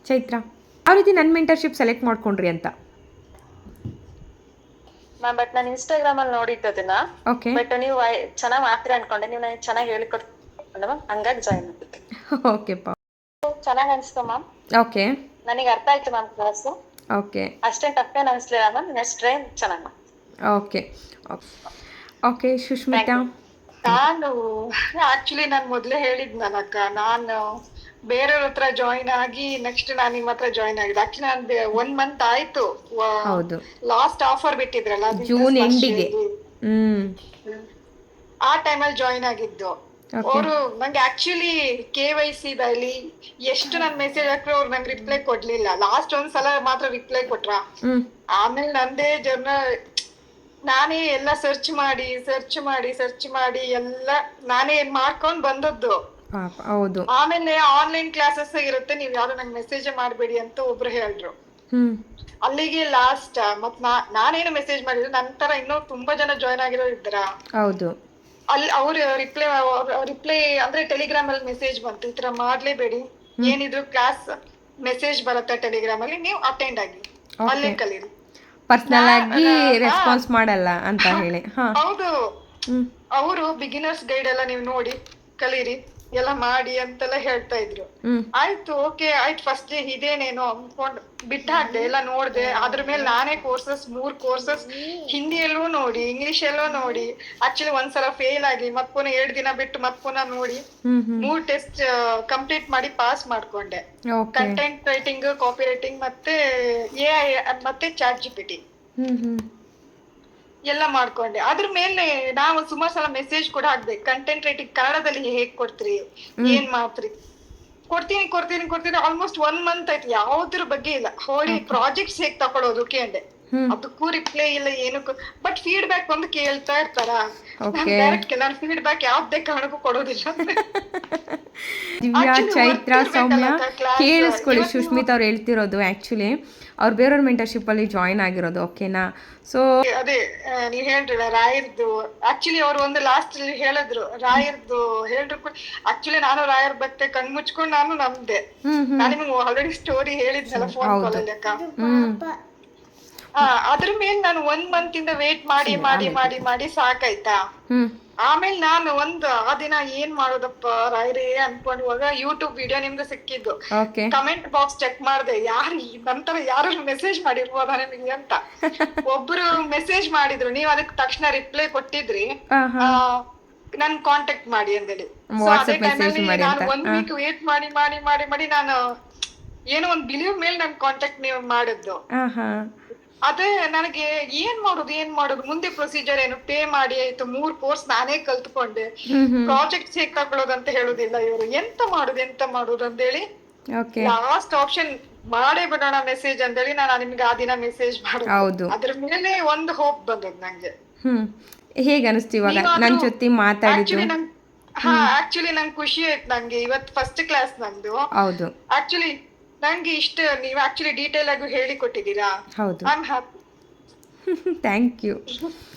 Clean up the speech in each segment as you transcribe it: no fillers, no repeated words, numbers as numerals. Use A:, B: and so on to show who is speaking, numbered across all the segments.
A: ಚೈತ್ರ ಯಾವ ರೀತಿ ನನ್ನ ಮೆಂಟರ್ಶಿಪ್ ಸೆಲೆಕ್ಟ್ ಮಾಡ್ಕೊಂಡ್ರಿ ಅಂತ?
B: ಮ್ಯಾಮ್ ಬಟ್ ನಾನು ಇನ್ಸ್ಟಾಗ್ರಾಮ್ ಅಲ್ಲಿ ನೋಡಿದ್ದದನ್ನ.
A: ಓಕೆ
B: ಬಟ್ ನೀವು ಚೆನ್ನಾಗಿ ಮಾಡ್ತೀರಾ ಅನ್ಕೊಂಡೆ, ನೀವು ನನಗೆ ಚೆನ್ನಾಗಿ ಹೇಳಿಕೊಡ್ತೀರ ಮ್ಯಾಮ್, ಹಂಗಾಗಿ ಜಾಯಿನ್ ಆಗ್ಬಿಟ್ಟೆ.
A: ಓಕೆಪ್ಪ.
B: ಚೆನ್ನಾಗಿ ಅನಿಸ್ತು ಮ್ಯಾಮ್.
A: ಓಕೆ
B: ನನಗೆ ಅರ್ಥ ಆಯ್ತು ಮ್ಯಾಮ್ ಕ್ಲಾಸು.
A: ಓಕೆ
B: ಅಷ್ಟೇನು ಟಫ್ ಏನು ಅನಿಸ್ಲಿಲ್ಲ ಮ್ಯಾಮ್. ನೆಕ್ಸ್ಟ್ ಟೈಮ್ ಚೆನ್ನಾಗಿ
A: ಓಕೆ ಓಕೆ ಸುಷ್ಮಿತಾ.
B: ನಾನು ಆಕ್ಚುಲಿ ನಾನು ಮೊದಲೇ ಹೇಳಿದ್ನಲ್ಲಕ್ಕ, ನಾನು ಬೇರೆಯವ್ರ ಹತ್ರ ಜಾಯಿನ್ ಆಗಿ ನೆಕ್ಸ್ಟ್ ನಾನು ನಿಮ್ಮ ಹತ್ರ ಜಾಯಿನ್ ಆಗಿದ್ದೆ. ಆಕ್ಚುಲಿ ನಾನು 1 ಮಂತ್ ಆಯ್ತು.
A: ಹೌದು,
B: ಲಾಸ್ಟ್ ಆಫರ್ ಬಿಟ್ಟಿದ್ರಲ್ಲ
A: ಜೂನ್ ಎಂಡಿಗೆ.
B: ಆ ಟೈಮಲ್ಲಿ ಜಾಯಿನ್ ಆಗಿದ್ದು. ಅವರು ನಂಗೆ ಆಕ್ಚುಲಿ KYC ದಲ್ಲಿ ಎಷ್ಟು ನನ್ ಮೆಸೇಜ್ ಹಾಕ್ರೆ ಅವ್ರು ನಂಗೆ ರಿಪ್ಲೈ ಕೊಡ್ಲಿಲ್ಲ. ಲಾಸ್ಟ್ ಒಂದ್ಸಲ ಮಾತ್ರ ರಿಪ್ಲೈ ಕೊಟ್ರ. ಆಮೇಲೆ ನಂದೇ ನಾನೇ ಎಲ್ಲ ಸರ್ಚ್ ಮಾಡಿ ಎಲ್ಲ ನಾನೇ ಮಾಡ್ಕೊಂಡ್ ಬಂದದ್ದು.
A: ಹೌದು.
B: ಆಮೇಲೆ ಆನ್ಲೈನ್ ಕ್ಲಾಸಸ್ ಇರುತ್ತೆ, ನೀವ್ ಯಾರು ನಂಗೆ ಮೆಸೇಜ್ ಮಾಡ್ಬೇಡಿ ಅಂತ ಒಬ್ರು ಹೇಳಿದ್ರು. ಅಲ್ಲಿಗೆ ಲಾಸ್ಟ್. ಮತ್ ನಾನೇನು ಮೆಸೇಜ್ ಮಾಡಿದ್ರು, ನಂತರ ಇನ್ನೂ ತುಂಬಾ ಜನ ಜಾಯ್ನ್ ಆಗಿರೋ ಇದ್ರ.
A: ಹೌದು.
B: ಅಲ್ಲಿ ಅವ್ರು ರಿಪ್ಲೈ ಅಂದ್ರೆ ಟೆಲಿಗ್ರಾಮ್ ಅಲ್ಲಿ ಮೆಸೇಜ್ ಬಂತು, ಈ ತರ ಮಾಡ್ಲೇಬೇಡಿ, ಏನಿದ್ರು ಕ್ಲಾಸ್ ಮೆಸೇಜ್ ಬರುತ್ತೆ ಟೆಲಿಗ್ರಾಮ್ ಅಲ್ಲಿ, ನೀವು ಅಟೆಂಡ್ ಆಗಿ ಅಲ್ಲೇ ಕಲೀರಿ,
A: ಪರ್ಸನಲ್ ಆಗಿ ರೆಸ್ಪಾನ್ಸ್ ಮಾಡಲ್ಲ ಅಂತ ಹೇಳಿ.
B: ಹೌದು. ಅವರು ಬಿಗಿನರ್ಸ್ ಗೈಡ್ ಎಲ್ಲ ನೀವು ನೋಡಿ ಕಲೀರಿ ಎಲ್ಲ ಮಾಡಿ ಅಂತೆಲ್ಲ ಹೇಳ್ತಾ ಇದ್ರು. ಆಯ್ತು, ಓಕೆ ಆಯ್ತು, ಫಸ್ಟ್ ಇದೇನೇನೋ ಅನ್ಕೊಂಡ್ ಬಿಟ್ಟು ಹಾಕ್ದೆ, ಎಲ್ಲ ನೋಡ್ದೆ. ಅದ್ರ ಮೇಲೆ ನಾನೇ 3 ಕೋರ್ಸಸ್ ಹಿಂದಿಯಲ್ಲೂ ನೋಡಿ, ಇಂಗ್ಲಿಷಲ್ಲೂ ನೋಡಿ. ಆಕ್ಚುಲಿ ಒಂದ್ಸಲ ಫೇಲ್ ಆಗಿ ಮತ್ ಪುನಃ 2 ದಿನ ಬಿಟ್ಟು ಮತ್ ಪುನಃ ನೋಡಿ 3 ಟೆಸ್ಟ್ ಕಂಪ್ಲೀಟ್ ಮಾಡಿ ಪಾಸ್ ಮಾಡ್ಕೊಂಡೆ. ಕಂಟೆಂಟ್ ರೈಟಿಂಗ್, ಕಾಪಿ ರೈಟಿಂಗ್, ಮತ್ತೆ AI ಮತ್ತೆ ChatGPT ಎಲ್ಲ ಮಾಡ್ಕೊಂಡೆ. ಅದ್ರ ಮೇಲೆ ನಾವು ಸುಮಾರು ಸಲ ಮೆಸೇಜ್ ಕೂಡ ಹಾಕ್ಬೇಕು, ಕಂಟೆಂಟ್ ರೈಟಿಂಗ್ ಕನ್ನಡದಲ್ಲಿ ಹೇಗ್ ಕೊಡ್ತೀರಿ, ಏನ್ ಮಾಡ್ತೀರಿ, ಕೊಡ್ತೀನಿ ಆಲ್ಮೋಸ್ಟ್ 1 ಮಂತ್ ಆಯ್ತು, ಯಾವ್ದ್ರ ಬಗ್ಗೆ ಇಲ್ಲ. ಹೋಳಿ ಪ್ರಾಜೆಕ್ಟ್ಸ್ ಹೇಗ್ ತಗೊಳೋದು ಕೇಳ್ದೆ, ಅದಕ್ಕೂ ರಿಪ್ಲೈ ಇಲ್ಲ ಏನಕ್ಕೂ. ಬಟ್ ಫೀಡ್ಬ್ಯಾಕ್ ಒಂದು ಕೇಳ್ತಾ ಇರ್ತಾರ. ನಾನು ಫೀಡ್ಬ್ಯಾಕ್ ಯಾವ್ದೇ ಕಾರಣಕ್ಕೂ ಕೊಡೋದಿಲ್ಲ.
A: ದಿವ್ಯಾ, ಚೈತ್ರ, ಸೌಮ್ಯ ಕೇಳಿಸ್ಕೊಳ್ಳಿ, ಸುಷ್ಮಿತಾ ಅವ್ರು ಹೇಳ್ತಿರೋದು ಆ್ಯಕ್ಚುಲಿ ಅವ್ರು ಬೇರೆಯವ್ರ ಮೆಂಟರ್ಶಿಪ್ಪಲ್ಲಿ ಜಾಯಿನ್ ಆಗಿರೋದು. ಓಕೆನಾ? ಸೊ
B: ಅದೇ ನೀವ್ ಹೇಳ್ರಲ್ಲ ರಾಯರ್ದು, ಆಕ್ಚುಲಿ ಅವ್ರು ಒಂದು ಲಾಸ್ಟ್ ಅಲ್ಲಿ ಹೇಳಿದ್ರು ರಾಯರ್ದು ಹೇಳಿದ್ರು. ಆಕ್ಚುಲಿ ನಾನು ರಾಯರ್ ಬತ್ತೆ ಕಣ್ ಮುಚ್ಕೊಂಡು ನಾನು ನಂಬ್ದೆ. ನಾನು ನಿಮ್ಗೆ ಆಲ್ರೆಡಿ ಸ್ಟೋರಿ ಹೇಳಿದ್ನಲ್ಲ ಫೋನ್ ಕಾಲ್ ಅಲ್ಲಿ ಅಕ್ಕ. ಅದ್ರ ಮೇಲೆ ನಾನು 1 ಮಂತ್ ಇಂದ ವೇಟ್ ಮಾಡಿ ಸಾಕಾಯ್ತಾ. ಆಮೇಲೆ ನಾನು ಆ ದಿನ ಏನ್ ಮಾಡೋದಪ್ಪ ರಾಯರೇ ಅನ್ಕೊಂಡುವಾಗ ಯೂಟ್ಯೂಬ್ ವಿಡಿಯೋ ನಿಮ್ದು ಸಿಕ್ಕಿದ್ದು. ಕಮೆಂಟ್ ಬಾಕ್ಸ್ ಚೆಕ್ ಮಾಡ್ದೆ, ನಂತರ ಯಾರು ಮೆಸೇಜ್ ಮಾಡಿರ್ಬೋದ ನಿಮ್ಗೆ ಅಂತ. ಒಬ್ರು ಮೆಸೇಜ್ ಮಾಡಿದ್ರು, ನೀವ್ ಅದಕ್ಕೆ ತಕ್ಷಣ ರಿಪ್ಲೈ ಕೊಟ್ಟಿದ್ರಿ, ನನ್ ಕಾಂಟ್ಯಾಕ್ಟ್ ಮಾಡಿ ಅಂತೇಳಿ. ಅದೇ ಟೈಮಲ್ಲಿ ನಾನು 1 ವೀಕ್ ವೇಟ್ ಮಾಡಿ ನಾನು ಏನೋ ಒಂದ್ ಬಿಲೀವ್ ಮೇಲೆ ನನ್ ಕಾಂಟ್ಯಾಕ್ಟ್ ನೀವು ಮಾಡಿದ್ದು. ಅದೇ ನನಗೆ ಏನ್ ಮಾಡೋದು ಮುಂದೆ ಪ್ರೊಸೀಜರ್ ಏನು, ಪೇ ಮಾಡಿ ಆಯ್ತು, 3 ಕೋರ್ಸ್ ನಾನೇ ಕಲ್ತ್ಕೊಂಡೆ. ಪ್ರಾಜೆಕ್ಟ್ಸ್ ಹೇಗ್ ತಗೊಳ್ಳೋದು ಅಂತ ಹೇಳುದಿಲ್ಲ ಇವರು, ಎಂತ ಮಾಡುದು ಅಂತೇಳಿ ಲಾಸ್ಟ್ ಆಪ್ಷನ್ ಮಾಡೇ ಬಿಡೋಣ ಮೆಸೇಜ್ ಅಂತೇಳಿ ನಾನು ನಿಮ್ಗೆ ಆ ದಿನ ಮೆಸೇಜ್ ಮಾಡೋದು. ಅದ್ರ ಮೇಲೆ ಒಂದು ಹೋಪ್ ಬಂದದ್ ನಂಗೆ.
A: ಹೇಗೆ ಅನಿಸ್ತು ಇವಾಗ ನನ್ ಜೊತೆ ಮಾತಾಡಿದ್ದು?
B: ಆಕ್ಚುಲಿ ನಂಗೆ ಖುಷಿ ಆಯ್ತು. ನಂಗೆ ಇವತ್ತು ಫಸ್ಟ್ ಕ್ಲಾಸ್ ನಂದು. ಹೌದು. ಆಕ್ಚುಲಿ ನಂಗೆ ನೀವು ಆಕ್ಚುಲಿ ಡೀಟೇಲ್ ಆಗಿ ಹೇಳಿ ಕೊಟ್ಟಿದ್ದೀರಾ.
A: ಹೌದು. Thank you.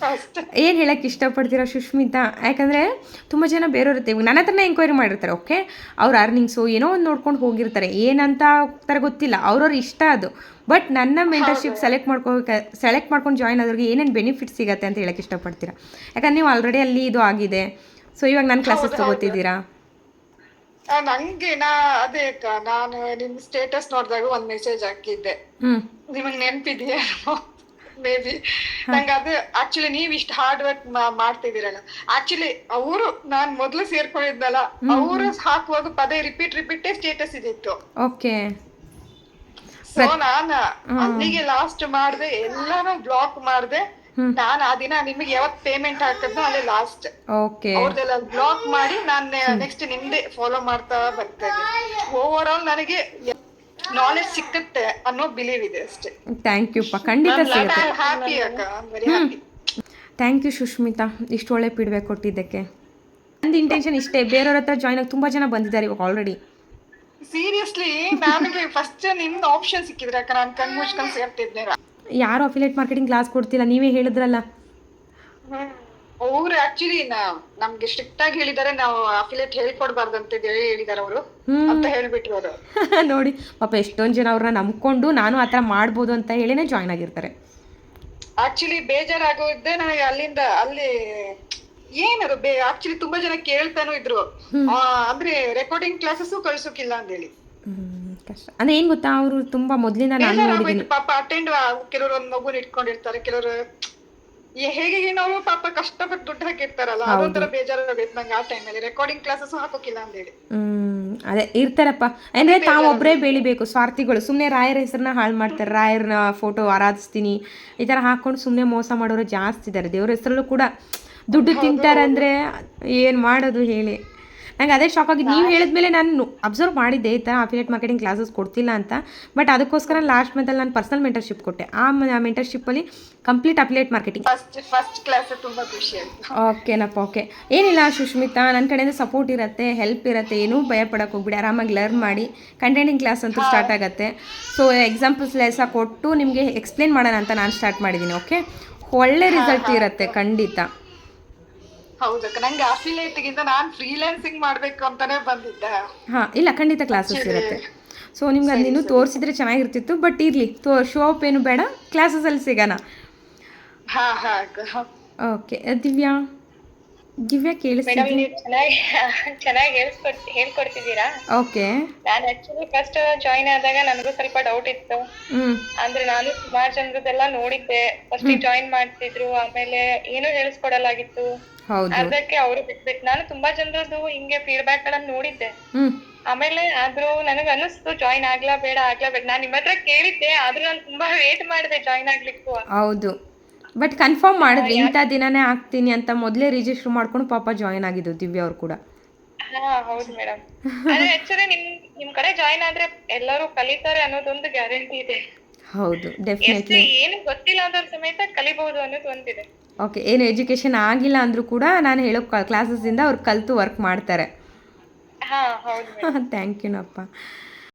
A: ಏನು ಹೇಳಕ್ಕೆ ಇಷ್ಟಪಡ್ತೀರಾ ಸುಷ್ಮಿತಾ? ಯಾಕಂದರೆ ತುಂಬ ಜನ ಬೇರೆಯವ್ರ ಇರುತ್ತೆ, ಇವಾಗ ನನ್ನ ಹತ್ರನೇ ಎಂಕ್ವೈರಿ ಮಾಡಿರ್ತಾರೆ. ಓಕೆ, ಅವ್ರ ಅರ್ನಿಂಗ್ಸು ಏನೋ ಒಂದು ನೋಡ್ಕೊಂಡು ಹೋಗಿರ್ತಾರೆ, ಏನಂತ ಹೋಗ್ತಾರೆ ಗೊತ್ತಿಲ್ಲ, ಅವ್ರವ್ರ ಇಷ್ಟ ಅದು. ಬಟ್ ನನ್ನ ಮೆಂಟರ್ಶಿಪ್ ಸೆಲೆಕ್ಟ್ ಮಾಡ್ಕೊಂಡು ಜಾಯ್ನ್ ಆದವ್ರಿಗೆ ಏನೇನು ಬೆನಿಫಿಟ್ ಸಿಗುತ್ತೆ ಅಂತ ಹೇಳಕ್ಕೆ ಇಷ್ಟಪಡ್ತೀರಾ? ಯಾಕಂದ್ರೆ ನೀವು ಆಲ್ರೆಡಿ ಅಲ್ಲಿ ಇದು ಆಗಿದೆ. ಸೊ ಇವಾಗ ನನ್ನ ಕ್ಲಾಸಸ್ ತಗೋತಿದ್ದೀರಾ.
B: ನಂಗೆ ಅದೇ ನಾನು ನಿಮ್ ಸ್ಟೇಟಸ್ ನೋಡಿದಾಗ ಒಂದ್ ಮೆಸೇಜ್ ಹಾಕಿದ್ದೆ, ನಿಮಗ್ ನೆನ್ಪಿದೆಯಾ ಮೇ ಬಿ. ನಂಗೆ ಅದು ಆಕ್ಚುಲಿ ನೀವ್ ಇಷ್ಟ ಹಾರ್ಡ್ ವರ್ಕ್ ಮಾಡ್ತಿದ್ದೀರಲ್ಲ, ಆಕ್ಚುಲಿ ಅವರು ನಾನ್ ಮೊದ್ಲು ಸೇರ್ಕೊಂಡಿದ್ನಲ್ಲ, ಅವರು ಹಾಕುವಾಗ ಪದೇ ರಿಪೀಟ್ ಸ್ಟೇಟಸ್ ಇದಿತ್ತು.
A: ಓಕೆ.
B: ಸೊ ನಾನ್ ಅಲ್ಲಿಗೆ ಲಾಸ್ಟ್ ಮಾಡ್ದೆ, ಎಲ್ಲಾನು ಬ್ಲಾಕ್ ಮಾಡ್ದೆ. ನಾನು ಆ ದಿನ ನಿಮಗೆ ಯಾವತ್ ಪೇಮೆಂಟ್ ಹಾಕಿದ್ನೋ ಅಲ್ಲೇ ಲಾಸ್ಟ್. ಅವ್ರದೆಲ್ಲ ಬ್ಲಾಕ್ ಮಾಡಿ ನಾನು ನೆಕ್ಸ್ಟ್ ನಿಮ್ದೆ ಫಾಲೋ ಮಾಡ್ತಾ ಬರ್ತಾ ಇದ್ದೀನಿ. ಓವರ್ ಆಲ್ ನನಗೆ ನಾಲೆಜ್ ಸಿಕ್ಕುತ್ತೆ ಅನ್ನೋ ಬಿಲೀವ್ ಇದೆ ಅಷ್ಟೇ.
A: ಥ್ಯಾಂಕ್ ಯು ಪಾ, ಖಂಡಿತ ಸಿಗುತ್ತೆ.
B: ಹ್ಯಾಪಿ ಅಕ್ಕ, very happy.
A: Thank you Sushmita, ಇಷ್ಟು ಒಳ್ಳೆ ಫೀಡ್ಬ್ಯಾಕ್ ಕೊಟ್ಟಿದ್ದಕ್ಕೆ. ನಂದು ಇಂಟೆನ್ಷನ್ ಇಷ್ಟೇ, ಬೇರೆಯವ್ರ ಹತ್ರ ಜಾಯ್ನ್ ಆಗಿ ತುಂಬ ಜನ ಬಂದಿದ್ದಾರೆ ಇವಾಗ ಆಲ್ರೆಡಿ.
B: ಸೀರಿಯಸ್ಲಿ ನನಗೆ ಫಸ್ಟ್ ನಿಮ್ದು ಆಪ್ಷನ್ ಸಿಕ್ಕಿದ್ರೆ ಅಕ್ಕ, ನಾನು ಕಣ್ ಮುಚ್ಕೊಂಡು ಸೇರ್ತಿದ್ದೆ.
A: ಯಾರು ಅಫಿಲಿಯೇಟ್ ಮಾರ್ಕೆಟಿಂಗ್ ಕ್ಲಾಸ್ ಕೊಡ್ತಿಲ್ಲ, ನೀವೇ ಹೇಳಿದ್ರಲ್ಲ.
B: ಅವ್ರು ಆಕ್ಚುಲಿ ನಮ್ಗೆ ಸ್ಟ್ರಿಕ್ಟ್ ಆಗಿ ಹೇಳಿದಾರೆ, ನಾವು ಅಫಿಲಿಯೇಟ್ ಹೇಳ್ಕೊಡ್ಬಾರ್ದು ಅಂತ ಹೇಳಿದಾರೆ ಅವರು ಅಂತ ಹೇಳ್ಬಿಟ್ರು ಅವರು.
A: ನೋಡಿ ಪಾಪ ಎಷ್ಟೊಂದು ಜನ ಅವ್ರನ್ನ ನಂಬ್ಕೊಂಡು ನಾನು ಆ ಥರ ಮಾಡ್ಬೋದು ಅಂತ ಹೇಳಿನೇ ಜಾಯ್ನ್ ಆಗಿರ್ತಾರೆ.
B: ಆಕ್ಚುಲಿ ಬೇಜಾರಾಗೋದೇ ನನಗೆ ಅಲ್ಲಿ ಏನದು ಆಕ್ಚುಲಿ ತುಂಬಾ ಜನ ಕೇಳ್ತಾನೂ ಇದ್ರು, ಅಂದ್ರೆ ರೆಕಾರ್ಡಿಂಗ್ ಕ್ಲಾಸಸ್ ಕಳ್ಸೋಕಿಲ್ಲ ಅಂತ ಹೇಳಿ.
A: ಕಷ್ಟ ಅಂದ್ರೆ ಏನ್ ಗೊತ್ತಾ, ಅವರು ತುಂಬಾ ಮೊದ್ಲಿಂದ ನಾನು ನೋಡಿದೀನಿ
B: ಪಾಪ ಅಟೆಂಡ್ ಕೆಲವರು ಒಂದ್ ಮಗುನ ಇಟ್ಕೊಂಡಿರ್ತಾರೆ, ಕೆಲವರು ಹೇಗೆ ನಾವು ಪಾಪ ಕಷ್ಟಪಟ್ಟು ದುಡ್ಡು ಹಾಕಿರ್ತಾರಲ್ಲ, ಅದೊಂಥರ ಬೇಜಾರಾಗೈತೆ ನಂಗೆ ಆ ಟೈಮಲ್ಲಿ ರೆಕಾರ್ಡಿಂಗ್ ಕ್ಲಾಸಸ್ ಹಾಕೋಕಿಲ್ಲ ಅಂತ ಹೇಳಿ.
A: ಅದೇ ಇರ್ತಾರಪ್ಪ, ಅಂದ್ರೆ ತಾವೊಬ್ಬರೇ ಬೆಳಿಬೇಕು ಸ್ವಾರ್ಥಿಗಳು, ಸುಮ್ಮನೆ ರಾಯರ ಹೆಸರನ್ನ ಹಾಳು ಮಾಡ್ತಾರೆ, ರಾಯರನ ಫೋಟೋ ಆರಾಧಿಸ್ತೀನಿ ಈ ಥರ ಹಾಕೊಂಡು ಸುಮ್ಮನೆ ಮೋಸ ಮಾಡೋರು ಜಾಸ್ತಿ ಇದ್ದಾರೆ. ದೇವ್ರ ಹೆಸರಲ್ಲೂ ಕೂಡ ದುಡ್ಡು ತಿಂತಾರಂದ್ರೆ ಏನು ಮಾಡೋದು ಹೇಳಿ. ನಂಗೆ ಅದೇ ಶಾಕ್ ಆಗಿದ್ದು, ನೀವು ಹೇಳಿದ್ಮೇಲೆ ನಾನು ಅಬ್ಸರ್ವ್ ಮಾಡಿದ್ದೆ ಈ ಥರ ಅಫಿಲಿಯೇಟ್ ಮಾರ್ಕೆಟಿಂಗ್ ಕ್ಲಾಸಸ್ ಕೊಡ್ತಿಲ್ಲ ಅಂತ. ಬಟ್ ಅದಕ್ಕೋಸ್ಕರ ಲಾಸ್ಟ್ ಮಂತಲ್ಲಿ ನಾನು ಪರ್ಸನಲ್ ಮೆಂಟರ್ಶಿಪ್ ಕೊಟ್ಟೆ. ಆ ಮೆಂಟರ್ಶಿಪ್ಪಲ್ಲಿ complete affiliate marketing
B: first class ತುಂಬ ಖುಷಿ ಆಯಿತು.
A: ಓಕೆನಪ್ಪ, ಓಕೆ. ಏನಿಲ್ಲ ಸುಷ್ಮಿತಾ, ನನ್ನ ಕಡೆಯಿಂದ ಸಪೋರ್ಟ್ ಇರುತ್ತೆ, ಹೆಲ್ಪ್ ಇರುತ್ತೆ, ಏನೂ ಭಯ ಪಡೋಕೆ ಹೋಗ್ಬಿಡಿ, ಆರಾಮಾಗಿ ಲರ್ನ್ ಮಾಡಿ. ಕಂಟೆಂಟಿಂಗ್ ಕ್ಲಾಸ್ ಅಂತೂ ಸ್ಟಾರ್ಟ್ ಆಗುತ್ತೆ. ಸೊ ಎಕ್ಸಾಂಪಲ್ಸ್ ಲೆಸ ಕೊಟ್ಟು ನಿಮಗೆ ಎಕ್ಸ್ಪ್ಲೇನ್ ಮಾಡೋಣ ಅಂತ ನಾನು ಸ್ಟಾರ್ಟ್ ಮಾಡಿದ್ದೀನಿ. ಓಕೆ, ಒಳ್ಳೆ ರಿಸಲ್ಟ್ ಇರುತ್ತೆ ಖಂಡಿತ.
B: ಹೌದಕ್ಕ, ನಂಗೆ ಅಫಿಲಿಯೇಟ್ಗಿಂತ ನಾನು ಫ್ರೀಲಾನ್ಸಿಂಗ್ ಮಾಡಬೇಕು ಅಂತಾನೆ ಬಂದಿದ್ದೆ.
A: ಹಾಂ, ಇಲ್ಲ ಖಂಡಿತ ಕ್ಲಾಸಸ್ ಇರುತ್ತೆ. ಸೊ ನಿಮ್ಗೆ ಅದು ಇನ್ನೂ ತೋರಿಸಿದ್ರೆ ಚೆನ್ನಾಗಿರ್ತಿತ್ತು, ಬಟ್ ಇರಲಿ, ಶೋ ಅಪ್ ಏನು ಬೇಡ, ಕ್ಲಾಸಸಲ್ಲಿ ಸಿಗೋಣ. ಓಕೆ. ದಿವ್ಯಾ ಕೇಳಿಸ್ತಿದ್ದೀನಿ.
C: ಚೆನ್ನಾಗಿ ಹೇಳ್ಕೊಡ್ತಿದ್ದೀರಾ.
A: ಓಕೆ.
C: ನಾನು ಆಕ್ಚುಲಿ ಫಸ್ಟ್ ಜಾಯಿನ್ ಆದಾಗ ನನಗೂ ಸ್ವಲ್ಪ ಡೌಟ್ ಇತ್ತು. ಅಂದ್ರೆ ನಾನು ಸುಮಾರು ಜನರದೆಲ್ಲ ನೋಡಿದ್ದೆ, ಫಸ್ಟ್ ಜಾಯಿನ್ ಮಾಡ್ತಿದ್ರು, ಆಮೇಲೆ ಏನು ಹೇಳಿಸ್ಕೊಡಲಾಗಿತ್ತು, ಅರ್ಧಕ್ಕೆ ಅವರು ಬಿಟ್ಬಿಟ್ಟು. ನಾನು ತುಂಬಾ ಜನರದ್ದು ಹಿಂಗೆ ಫೀಡ್ಬ್ಯಾಕ್ ಗಳನ್ನ ನೋಡಿದ್ದೆ. ಆಮೇಲೆ ಆದ್ರೂ ನನಗೆ ಅನಿಸ್ತು ಜಾಯಿನ್ ಆಗ್ಲಾ ಬೇಡ. ನಾನು ನಿಮ್ಮ ಹತ್ರ ಕೇಳಿದ್ದೆ, ಆದ್ರೂ ನಾನು ತುಂಬಾ ವೇಟ್ ಮಾಡಿದೆ ಜಾಯಿನ್ ಆಗ್ಲಿಕ್ಕೂ.
A: ಹೌದು, ಬಟ್ ಕನ್ಫರ್ಮ್ ಮಾಡಿದ್ವಿ ಇಂಥ ದಿನನೇ ಆಗ್ತೀನಿ ಅಂತ ಮೊದಲೇ ರಿಜಿಸ್ಟರ್ ಮಾಡ್ಕೊಂಡು ಪಾಪ ಜಾಯಿನ್ ಆಗಿದ್ದು ದಿವ್ಯಾ ಅವ್ರು ಕೂಡ.
C: ಹೌದು ಮೇಡಮ್. ಆದ್ರೆ ಆಕ್ಚುಲಿ ನಿಮ್ ಕಡೆ ಜಾಯಿನ್ ಆದ್ರೆ ಎಲ್ಲರೂ ಕಲಿತಾರೆ ಅನ್ನೋದೊಂದು ಗ್ಯಾರಂಟಿ ಇದೆ.
A: ಹೌದು, ಡೆಫಿನೆಟ್ಲಿ.
C: ಏನು ಗೊತ್ತಿಲ್ಲ ಆದ್ರ ಸಮೇತ ಕಲಿಬಹುದು ಅನ್ನೋದು ಒಂದಿದೆ.
A: ಓಕೆ, ಏನು ಎಜುಕೇಶನ್ ಆಗಿಲ್ಲ ಅಂದ್ರೂ ಕೂಡ ನಾನು ಹೇಳೋ ಕ್ಲಾಸಸ್ಸಿಂದ ಅವ್ರು ಕಲಿತು ವರ್ಕ್ ಮಾಡ್ತಾರೆ.
C: ಹೌದು.
A: ಥ್ಯಾಂಕ್ ಯುನಪ್ಪ.